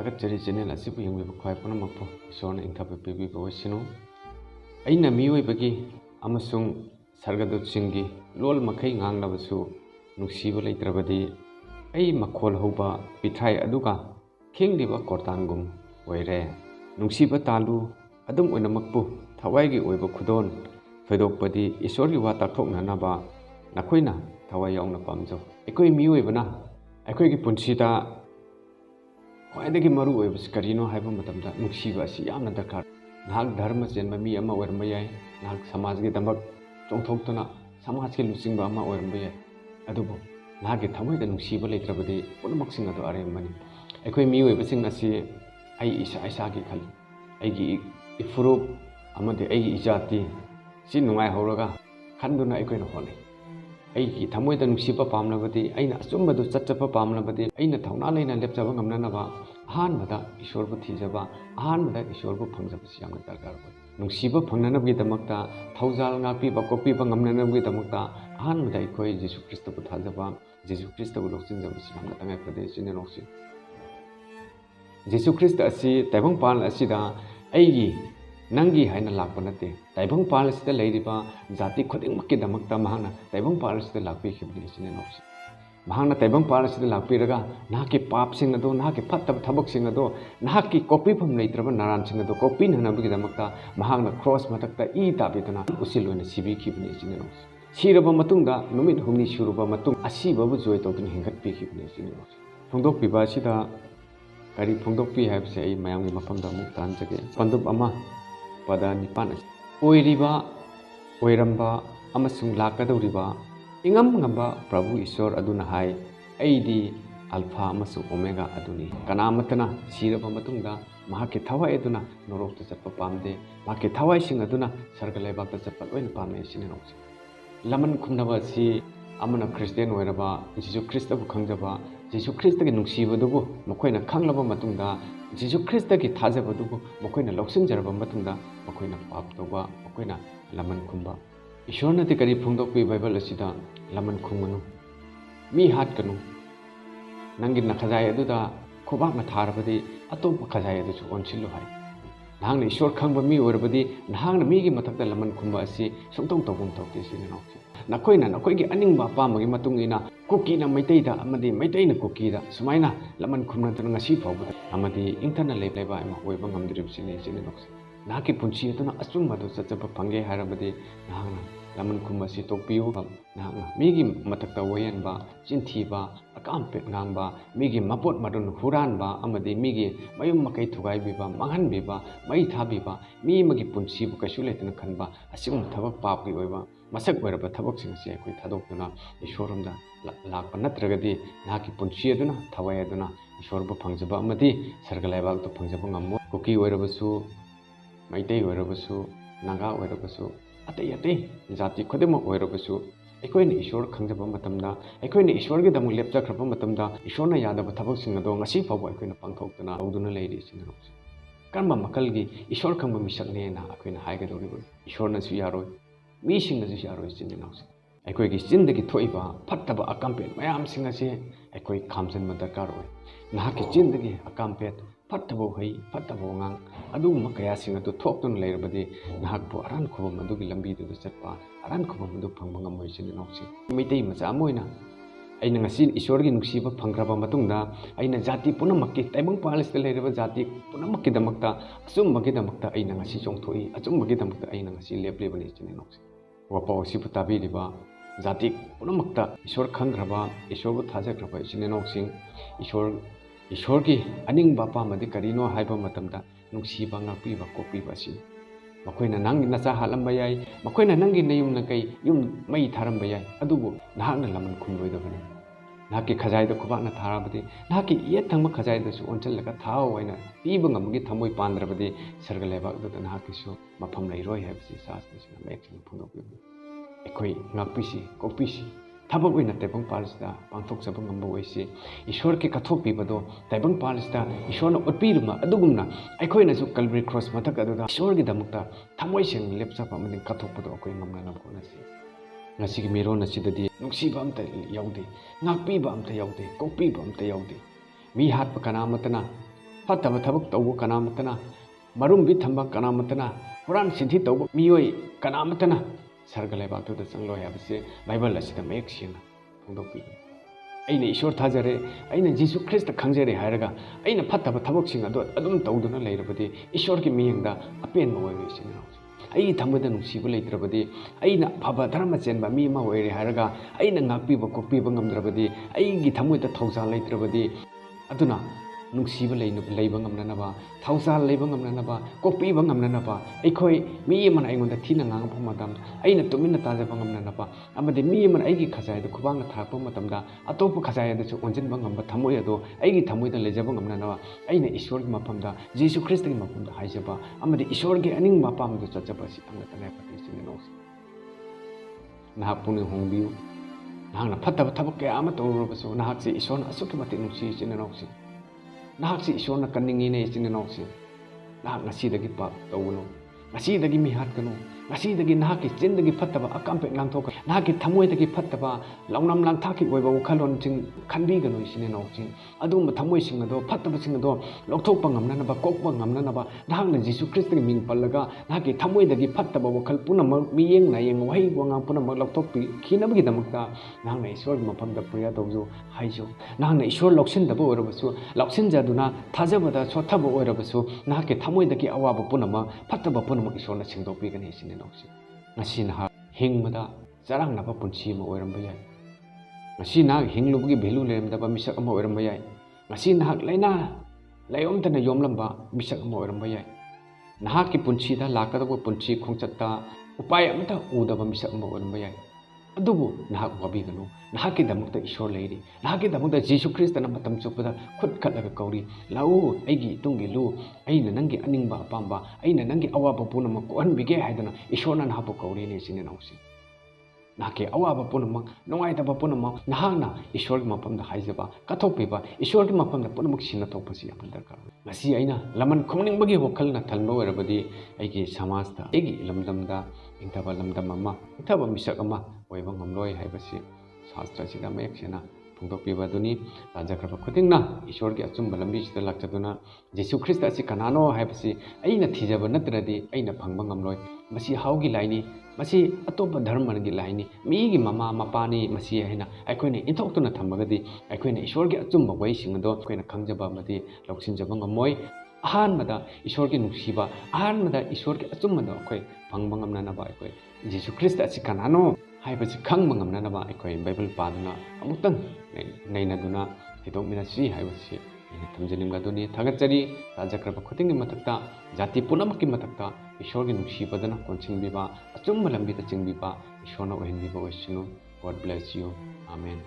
थागतचरी channel असिबु यंगलिबा ख्वाइ पुनमकपु ईश्वरना इंथाबा पिबिबा ओइसिनु अइना मिओइबगी अमसुंग सरगदुतसिंगी लोल मखै nganglabsu नुक्सिबा लैत्रबदी अइ मखोल हौबा पिथाइ अदुगा खिंगलिबा कोरतांगुम ओइरे नुक्सिबा तालु अदुम ओइनमकपु थवाइगी ओइबा खुदोन थोइदोकपदी ईश्वरगी वा ताकथोकननाबा नखोइना थवाइ याउना पामजौ अखोइ मिओइबना अखोइगी पुंसिदा ख्वाइदगी मरु ओइबस करिनो हाइबा मतमदा नुक्सिबा असि यामना दरकार नाहक धर्म चेनबा मी अमा ओइरमबा याय नाहक समाजगी दमक चोंथोक्तुना समाजगी लुचिंबा अमा ओइरमबा याय अदुबो नाहकगी थमोइदा नुक्सिबा लैत्रबदी पुनमकसिंग अदु अरेमबनी अखोइ मिओइबसिंग असि अइ इसा इसागी खल अइगी इफुरुप अमदि अइगी इजाति सि नुंगाइ हौरगा खन्दुना अखोइना होनै अइगी थमोइदा नुक्सिबा पामनबदी अइना अचुम्बदु चच्चपा पामनबदी अइना थौना लैना लेपचबा ngamnanaba अहानबदा ईश्वरबु थिजबा अहानबदा ईश्वरबु फंगजबसि यामना दरकार ओइ नुक्सिबा फंगननबगी दमकता थौजाल ngapiba kopiba ngamnanabगी दमकता अहानबदा अखोइ जीसु ख्रिस्टबु थाजबा जीसु ख्रिस्टबु लोकसिनजबसि यामना तंगाइ फदे सिने नोक्सि जीसु ख्रिस्ट असि ताइबंग पाल असिदा अइगी नंगी हाइना लाकपा नते ताइबंग पाल असिदा लैरिबा जाति खुदिंगमक्की दमकता महाना ताइबंग पाल असिदा लाकपिखिबनि सिने नोक्सि महाना ताइबंग पाल असिदा लाकपिरगा नाहकि पापसिंग अदो नाहकि फत्तब थबकसिंग अदो नाहकि कॉपीफम लैत्रबा नारानसिंग अदो कॉपीनहनबगी दमकता महाना क्रॉस मथक्ता ई ताबिदुना उसिल ओइना सिबिखिबनि सिने नोक्सि सिरबा मतुंगदा नुमित हुमनि सुरुबा मतुंग असिबबु जोय तौदुना हेंगतपिखिबनि सिने नोक्सि फोंदोकपिबा असिदा करी फोंदोकपि हाइबसे अइ मयामगी मफमदा अमुक तानजगे पंदुप अमा पदा निपान ओइरिबा ओइरंबा अमसुंग लाकदौरिबा इंगम ngamba प्रभु ईश्वर अदुना हाय अइदी अल्फा अमसुंग ओमेगा अदुनी कनामतना सिरबा मतुंगदा महाके थवाइ अदुना नोरोक्ता चटपा पामदे महाके थवाइसिंग अदुना सर्ग लैबाकता चटपा लोइना पामे सिने नोक्सि लमन खुमनबा सि अमना क्रिस्टियन ओइरबा जीसु ख्रिस्टबु खंजबा जीसु ख्रिस्टगी नुक्सिबदुबु मखोइना खंगलबा मतुंगदा जीसु ख्रिस्टगी थाजबदुबु मखोइना लौसिंजरबा मतुंगदा मखोइना पाप तौबा मखोइना लमन खुमबा ईश्वरनति करी फोंदोकपि बाइबल असिदा लमन खुमगनु मी हाटकनु नंगी नखजाय अदुदा खुबाकना थारबदी अतोप खजाय अदुसु ओनसिल्लु हाय नहांगना ईश्वर खंगबा मी ओरबदी नहांगना मीगी मथक्ता लमन खुमबा असि सुंतों तौबुम तौते सिने नोक्सि नखोइना नखोइगी अनिंगबा पामगी मतुंगिना कुकीना मैतैदा अमदि मैतैना कुकीदा सुमाइना लमन खुमनतन ngasi फावबदा अमदि इंथना लेबलेबा इमा ओइबा ngamdribsine सिने नोक्सि नाहकि पुंसी अदुना अचुम्बदु चचप फंगे हारबदि नहांगना लमन खुमसी तोपियो नहांगना मीगी मथक्ता वयनबा चिंथीबा अकामपेट ngamबा मीगी मपोट मदुन हुरानबा अमदि मीगी मयुम मकै थुगाइबिबा मंगनबिबा मई थाबिबा मी मगी पुंसीबु कशु लेतना खनबा असिगुम थबक पापगी ओइबा मसक ओइरबा थबकसिंग से अखोइ थादोक्तुना ईश्वरमदा लाकपा नत्रगदि नाहकि पुंसी अदुना थवाइ अदुना ईश्वरबु फंगजबा अमदि सर्ग लैबाकता फंगजबा ngамमो कुकी ओइरबसु मैतै ओइरबसु नागा ओइरबसु अतै अतै जाति खुदिमक ओइरबसु अखोइना ईश्वर खंजबा मतमदा अखोइना ईश्वरगी दमक लेपचखरबा मतमदा ईश्वरना यादबा थबकसिंग अदो ngasi फावबा अखोइना पांथोक्तना तौदुना लैरि सिने नोक्सि कर्म मकलगी ईश्वर खंबा मिसकनेना अखोइना हाइगदौरिबा ईश्वरनसु यारोय मीसिंगनसु यारोय सिने नोक्सि अखोइगी चिंदगी थोइबा फत्तबा अकामपेट मयामसिंग असे अखोइ खामजनबा दरकार ओय नाहकि चिंदगी अकामपेट फत्तबो हई फत्तबो ngang अदुगुम कयासिंग अदु थोक्तुन लैरबदि नाहकबो अरान खुबम अदुगी लंबीदुदा चटपा अरान खुबम अदु फंगबा ngamoi सिने नोक्सि मैतै मचा अमोइना अइना ngasi ईश्वरगी नुक्सिबा फंग्रबा मतुंगदा अइना जाति पुनमक्की ताइबंग पालिसदा लैरबा जाति पुनमक्की दमकता अचुम्बगी दमकता अइना ngasi चोंथोई अचुम्बगी दमकता अइना ngasi लेपलेबनि सिने नोक्सि वपाव सिबु ताबिरिबा जाति पुनमक्ता ईश्वर खंग्रबा ईश्वरबु थाजग्रबा सिने नोक्सि ईश्वर की अनिंगबा पामदि करिनो हाइबा मतमदा नुक्सिबा ngakpiba kopiba si मखोइना नंगी नचा हालंबा याय मखोइना नंगी नयुमना कै युम मई थारंबा याय अदुबु नाहकना लमन खुमलोइदबनि नाहकि खजाइदा खुबाकना थाराबदि नाहकि ये थंगबा खजाइदासु ओनचलगा थाव वाइना पीबा ngमगी थमोइ पांद्रबदि सर्ग लैबाकदुदा नाहकिसु मफम लैरोय हाइबसि सासनिसिना मेक्सिन फुंदोकबि अखोइ ngakpisi kopisi थबक ओइना ताइबंग पालिसदा पांथोकजबा ngamba ओइसि ईश्वर के कथोकपिबदो ताइबंग पालिसदा ईश्वरना उत्पिरुमा अदुगुमना अखोइनासु कल्वरी क्रॉस मथक अदुदा ईश्वरगी दमकता थमोइसिंग लेपचपा अमदि कथोकपदो अखोइ ngमना कोनसि ngasi मिरोन असिददि नुक्सिबा अमता याउदे ngakपिबा अमता याउदे कोकपिबा अमता याउदे मी हातपा कनामतना ꯐꯠꯇꯕ ꯊꯕꯛ ꯇꯧꯕ ꯀꯅꯥꯃꯠꯇꯅ ꯃꯔꯨꯝꯕꯤ ꯊꯝꯕ ꯀꯅꯥꯃꯠꯇꯅ ꯍꯨꯔꯥꯟ ꯆꯤꯟꯊꯤ ꯇꯧꯕ ꯃꯤꯑꯣꯏ ꯀꯅꯥꯃꯠꯇꯅ ꯁꯔꯒ ꯂꯩꯕꯥꯛꯇꯨꯗ ꯆꯪꯂꯣꯏ ꯍꯥꯏꯕꯁꯦ ꯕꯥꯏꯕꯜ ꯑꯁꯤꯗ ꯃꯌꯦꯛ ꯁꯦꯡꯅ ꯐꯣꯡꯗꯣꯛꯄꯤꯒꯅꯤ ꯑꯩꯅ ꯏꯁꯣꯔ ꯊꯥꯖꯔꯦ ꯑꯩꯅ ꯖꯤꯁꯨ ꯈ꯭ꯔꯤꯁꯇ ꯈꯪꯖꯔꯦ ꯍꯥꯏꯔꯒ ꯑꯩꯅ ꯐꯠꯇꯕ ꯊꯕꯛꯁꯤꯡ ꯑꯗꯨ ꯑꯗꯨꯝ ꯇꯧꯗꯨꯅ ꯂꯩꯔꯕꯗꯤ ꯏꯁꯣꯔꯒꯤ ꯃꯤꯠꯌꯦꯡꯗ ꯑꯄꯦꯟꯕ ꯑꯣꯏꯔꯣꯏ ꯏꯆꯤꯟ ꯏꯅꯥꯎꯁꯤꯡ ꯑꯩꯒꯤ ꯊꯃꯣꯏꯗ ꯅꯨꯡꯁꯤꯕ ꯂꯩꯇ꯭ꯔꯕꯗꯤ ꯑꯩꯅ ꯑꯐꯕ ꯙꯔꯃ ꯆꯦꯟꯕ ꯃꯤ ꯑꯃ ꯑꯣꯏꯔꯦ ꯍꯥꯏꯔꯒ ꯑꯩꯅ ꯉꯥꯛꯄꯤꯕ ꯀꯣꯛꯄꯤꯕ ꯉꯝꯗ꯭ꯔꯕꯗꯤ ꯑꯩꯒꯤ ꯊꯃꯣꯏꯗ ꯊꯧꯖꯥꯜ ꯂꯩꯇ꯭ꯔꯕꯗꯤ ꯑꯗꯨꯅ ꯅꯨꯡꯁꯤꯕ ꯂꯩꯕ ꯉꯝꯅꯅꯕ ꯊꯧꯖꯥꯜ ꯂꯩꯕ ꯉꯝꯅꯅꯕ ꯀꯣꯛꯄꯤꯕ ꯉꯝꯅꯅꯕ ꯑꯩꯈꯣꯏ ꯃꯤ ꯑꯃꯅ ꯑꯩꯉꯣꯟꯗ ꯊꯤꯅ ꯉꯥꯡꯉꯛꯄ ꯃꯇꯝꯗ ꯑꯩꯅ ꯇꯨꯃꯤꯟꯅ ꯇꯥꯖꯕ ꯉꯝꯅꯅꯕ ꯑꯃꯗꯤ ꯃꯤ ꯑꯃꯅ ꯑꯩꯒꯤ ꯈꯖꯥꯏꯗ ꯈꯨꯕꯥꯛꯅ ꯊꯥꯔꯛꯄ ꯃꯇꯝꯗ ꯑꯇꯣꯞꯄ ꯈꯖꯥꯏ ꯑꯗꯨꯁꯨ ꯑꯣꯟꯁꯤꯟꯕ ꯉꯝꯕ ꯊꯃꯣꯏ ꯑꯗꯣ ꯑꯩꯒꯤ ꯊꯃꯣꯏꯗ ꯂꯩꯖꯕ ꯉꯝꯅꯅꯕ ꯑꯩꯅ ꯏꯁꯣꯔꯒꯤ ꯃꯐꯝꯗ ꯖꯤꯁꯨ ꯈ꯭ꯔꯤꯁꯇꯒꯤ ꯃꯐꯝꯗ ꯍꯥꯏꯖꯕ ꯑꯃꯗꯤ ꯏꯁꯣꯔꯒꯤ ꯑꯅꯤꯡꯕ ꯑꯄꯥꯝꯕꯗꯨ ꯆꯠꯆꯕ ꯑꯁꯤ ꯌꯥꯝꯅ ꯇꯉꯥꯏꯐꯗꯦ ꯏꯆꯤꯟ ꯏꯅꯥꯎꯁꯤꯡ ꯅꯍꯥꯛ ꯄꯨꯛꯅꯤꯡ ꯍꯣꯡꯕꯤꯌꯨ ꯅꯍꯥꯛꯅ ꯐꯠꯇꯕ ꯊꯕꯛ ꯀꯌꯥ ꯑꯃ ꯇꯧꯔꯨꯔꯕꯁꯨ ꯅꯍꯥꯛꯁꯤ ꯏꯁꯣꯔꯅ ꯑꯁꯨꯛꯀꯤ ꯃꯇꯤꯛ ꯅꯨꯡꯁꯤ ꯏꯆꯤꯟ ꯏꯅꯥꯎꯁꯤꯡ ꯅꯍꯥꯛꯁꯤ ꯏꯁꯣꯔꯅ ꯀꯟꯅꯤꯡꯉꯤꯅꯦ ꯏꯆꯤꯟ ꯏꯅꯥꯎꯁꯤꯡ ꯅꯍꯥꯛ ꯉꯁꯤꯗꯒꯤ ꯄꯥꯞ ꯇꯧꯒꯅꯨ ꯉꯁꯤꯗꯒꯤ ꯃꯤ ꯍꯥꯠꯀꯅꯨ ꯉꯁꯤꯗꯒꯤ ꯅꯍꯥꯛꯀꯤ ꯆꯤꯟꯗꯒꯤ ꯐꯠꯇꯕ ꯑꯀꯥꯝꯄꯦꯠ ꯉꯥꯡꯊꯣꯛꯀꯅꯨ ꯅꯍꯥꯛꯀꯤ ꯊꯃꯣꯏꯗꯒꯤ ꯐꯠꯇꯕ ꯂꯧꯅꯝ ꯂꯥꯡꯊꯥꯛꯀꯤ ꯑꯣꯏꯕ ꯋꯥꯈꯜꯂꯣꯟꯁꯤꯡ ꯈꯟꯕꯤꯒꯅꯨ ꯏꯆꯤꯟ ꯏꯅꯥꯎꯁꯤꯡ ꯑꯗꯨꯒꯨꯝꯕ ꯊꯃꯣꯏꯁꯤꯡ ꯑꯗꯣ ꯐꯠꯇꯕꯁꯤꯡ ꯑꯗꯣ ꯂꯧꯊꯣꯛꯄ ꯉꯝꯅꯅꯕ ꯀꯣꯛꯄ ꯉꯝꯅꯅꯕ ꯅꯍꯥꯛꯅ ꯖꯤꯁꯨ ꯈ꯭ꯔꯤꯁꯇꯒꯤ ꯃꯤꯡ ꯄꯜꯂꯒ ꯅꯍꯥꯛꯀꯤ ꯊꯃꯣꯏꯗꯒꯤ ꯐꯠꯇꯕ ꯋꯥꯈꯜ ꯄꯨꯝꯅꯃꯛ ꯃꯤꯠꯌꯦꯡ ꯅꯥꯌꯦꯡ ꯋꯥꯍꯩ ꯋꯥꯉꯥꯡ ꯄꯨꯝꯅꯃꯛ ꯂꯧꯊꯣꯛꯄꯤꯈꯤꯅꯕꯒꯤꯗꯃꯛꯇ ꯅꯍꯥꯛꯅ ꯏꯁꯣꯔꯒꯤ ꯃꯐꯝꯗ ꯄ꯭ꯔꯦꯌꯔ ꯇꯧꯖꯧ ꯍꯥꯏꯖꯧ ꯅꯍꯥꯛꯅ ꯏꯁꯣꯔ ꯂꯧꯁꯤꯟꯗꯕ ꯑꯣꯏꯔꯕꯁꯨ ꯂꯧꯁꯤꯟꯖꯗꯨꯅ ꯊꯥꯖꯕꯗ ꯁꯣꯠꯊꯕ ꯑꯣꯏꯔꯕꯁꯨ ꯅꯍꯥꯛꯀꯤ ꯊꯃꯣꯏꯗꯒꯤ ꯑꯋꯥꯕ ꯄꯨꯝꯅꯃꯛ ꯐꯠꯇꯕ ꯄꯨꯝꯅꯃꯛ ꯏꯁꯣꯔꯅ ꯁꯦꯡꯗꯣꯛꯄꯤꯒꯅꯤ ꯏꯆꯤꯟ ꯏꯅꯥꯎꯁꯤꯡ ꯉꯁꯤ ꯅꯍꯥꯛ ꯍꯤꯡꯕꯗ ꯆꯔꯥꯡꯅꯕ ꯄꯨꯟꯁꯤ ꯑꯃ ꯑꯣꯏꯔꯝꯕ ꯌꯥꯏ ꯉꯁꯤ ꯅꯍꯥꯛ ꯍꯤꯡꯂꯨꯕꯒꯤ ꯚꯦꯂꯨ ꯂꯩꯔꯝꯗꯕ ꯃꯤꯁꯛ ꯑꯃ ꯑꯣꯏꯔꯝꯕ ꯌꯥꯏ ꯉꯁꯤ ꯅꯍꯥꯛ ꯂꯥꯏꯅꯥ ꯂꯥꯏꯑꯣꯡꯇꯅ ꯌꯣꯝꯂꯝꯕ ꯃꯤꯁꯛ ꯑꯃ ꯑꯣꯏꯔꯝꯕ ꯌꯥꯏ ꯅꯍꯥꯛꯀꯤ ꯄꯨꯟꯁꯤꯗ ꯂꯥꯛꯀꯗꯕ ꯄꯨꯟꯁꯤ ꯈꯣꯡꯆꯠꯇ ꯎꯄꯥꯏ ꯑꯃꯠꯇ ꯎꯗꯕ ꯃꯤꯁꯛ ꯑꯃ ꯑꯣꯏꯔꯝꯕ ꯌꯥꯏ ꯑꯗꯨꯕꯨ ꯅꯍꯥꯛ ꯋꯥꯕꯤꯒꯅꯨ ꯅꯍꯥꯛꯀꯤꯗꯃꯛꯇ ꯏꯁꯣꯔ ꯂꯩꯔꯤ ꯅꯍꯥꯛꯀꯤꯗꯃꯛꯇ ꯖꯤꯁꯨ ꯈ꯭ꯔꯤꯁꯇꯅ ꯃꯇꯝ ꯆꯨꯞꯄꯗ ꯈꯨꯠ ꯀꯠꯂꯒ ꯀꯧꯔꯤ ꯂꯥꯛꯎ ꯑꯩꯒꯤ ꯏꯇꯨꯡ ꯏꯜꯂꯨ ꯑꯩꯅ ꯅꯪꯒꯤ ꯑꯅꯤꯡꯕ ꯑꯄꯥꯝꯕ ꯑꯩꯅ ꯅꯪꯒꯤ ꯑꯋꯥꯕ ꯄꯨꯝꯅꯃꯛ ꯀꯣꯛꯍꯟꯕꯤꯒꯦ ꯍꯥꯏꯗꯅ ꯏꯁꯣꯔꯅ ꯅꯍꯥꯛꯄꯨ ꯀꯧꯔꯤꯅꯦ ꯏꯆꯤꯟ ꯏꯅꯥꯎꯁꯤꯡ ꯅꯍꯥꯛꯀꯤ ꯑꯋꯥꯕ ꯄꯨꯝꯅꯃꯛ ꯅꯨꯡꯉꯥꯏꯇꯕ ꯄꯨꯝꯅꯃꯛ ꯅꯍꯥꯛꯅ ꯏꯁꯣꯔꯒꯤ ꯃꯐꯝꯗ ꯍꯥꯏꯖꯕ ꯀꯠꯊꯣꯛꯄꯤꯕ ꯏꯁꯣꯔꯒꯤ ꯃꯐꯝꯗ ꯄꯨꯝꯅꯃꯛ ꯁꯤꯟꯅ ꯊꯣꯛꯄꯁꯤ ꯌꯥꯝꯅ ꯗꯔꯀꯥꯔ ꯑꯣꯏ ꯉꯁꯤ ꯑꯩꯅ ꯂꯃꯟ ꯈꯨꯝꯅꯤꯡꯕꯒꯤ ꯋꯥꯈꯜꯅ ꯊꯟꯕ ꯑꯣꯏꯔꯕꯗꯤ ꯑꯩꯒꯤ ꯁꯃꯥꯖꯇ ꯑꯩꯒꯤ ꯂꯝꯗꯝꯗ ꯏꯪꯊꯕ ꯂꯝꯗꯝ ꯑꯃ ꯏꯪꯊꯕ ꯃꯤꯁꯛ ꯑꯃ ꯑꯣꯏꯕ ꯉꯝꯂꯣꯏ ꯍꯥꯏꯕꯁꯤ ꯁꯥꯁꯇ꯭ꯔꯁꯤꯗ ꯃꯌꯦꯛ ꯁꯦꯡꯅ ꯐꯣꯡꯗꯣꯛꯄꯤꯕ ꯑꯗꯨꯅꯤ ꯇꯥꯖꯈ꯭ꯔꯕ ꯈꯨꯗꯤꯡꯅ ꯏꯁꯣꯔꯒꯤ ꯑꯆꯨꯝꯕ ꯂꯝꯕꯤꯁꯤꯗ ꯂꯥꯛꯆꯗꯨꯅ ꯖꯤꯁꯨ ꯈ꯭ꯔꯤꯁꯇ ꯑꯁꯤ ꯀꯅꯥꯅꯣ ꯍꯥꯏꯕꯁꯤ ꯑꯩꯅ ꯊꯤꯖꯕ ꯅꯠꯇ꯭ꯔꯗꯤ ꯑꯩꯅ ꯐꯪꯕ ꯉꯝꯂꯣꯏ ꯃꯁꯤ ꯍꯥꯎꯒꯤ ꯂꯥꯏꯅꯤ ꯃꯁꯤ ꯑꯇꯣꯞꯄ ꯙꯔꯃꯒꯤ ꯂꯥꯏꯅꯤ ꯃꯤꯒꯤ ꯃꯃꯥ ꯃꯄꯥꯅꯤ ꯃꯁꯤ ꯍꯥꯏꯅ ꯑꯩꯈꯣꯏꯅ ꯏꯟꯊꯣꯛꯇꯨꯅ ꯊꯝꯃꯒꯗꯤ ꯑꯩꯈꯣꯏꯅ ꯏꯁꯣꯔꯒꯤ ꯑꯆꯨꯝꯕ ꯋꯥꯍꯩꯁꯤꯡ ꯑꯗꯣ ꯑꯩꯈꯣꯏꯅ ꯈꯪꯖꯕ ꯑꯃꯗꯤ ꯂꯧꯁꯤꯟꯖꯕ ꯉꯝꯃꯣꯏ ꯑꯍꯥꯟꯕꯗ ꯏꯁꯣꯔꯒꯤ ꯅꯨꯡꯁꯤꯕ ꯑꯍꯥꯟꯕꯗ ꯏꯁꯣꯔꯒꯤ ꯑꯆꯨꯝꯕꯗꯣ ꯑꯩꯈꯣꯏ ꯐꯪꯕ ꯉꯝꯅꯅꯕ ꯑꯩꯈꯣꯏ ꯖꯤꯁꯨ ꯈ꯭ꯔꯤꯁꯇ ꯑꯁꯤ ꯀꯅꯥꯅꯣ ꯍꯥꯏꯕꯁꯤ ꯈꯪꯕ ꯉꯝꯅꯅꯕ ꯑꯩꯈꯣꯏ ꯕꯥꯏꯕꯜ ꯄꯥꯗꯨꯅ ꯑꯃꯨꯛꯇꯪ ꯅꯩꯅꯗꯨꯅ ꯊꯤꯗꯣꯛꯃꯤꯟꯅꯁꯤ ꯍꯥꯏꯕꯁꯤ ꯑꯩꯅ ꯊꯝꯖꯅꯤꯡꯕ ꯑꯗꯨꯅꯤ ꯊꯥꯒꯠꯆꯔꯤ ꯇꯥꯖꯈ꯭ꯔꯕ ꯈꯨꯗꯤꯡꯒꯤ ꯃꯊꯛꯇ ꯖꯥꯇꯤ ꯄꯨꯝꯅꯃꯛꯀꯤ ꯃꯊꯛꯇ ꯏꯁꯣꯔꯒꯤ ꯅꯨꯡꯁꯤꯕꯗꯨꯅ ꯀꯣꯟꯁꯤꯟꯕꯤꯕ ꯑꯆꯨꯝꯕ ꯂꯝꯕꯤꯗ ꯆꯤꯡꯕꯤꯕ ꯏꯁꯣꯔꯅ ꯑꯣꯏꯍꯟꯕꯤꯕ ꯑꯣꯏꯁꯅꯨ ꯒꯣꯗ ꯕ꯭ꯂꯦꯁ ꯌꯨ ꯑꯥꯃꯦꯟ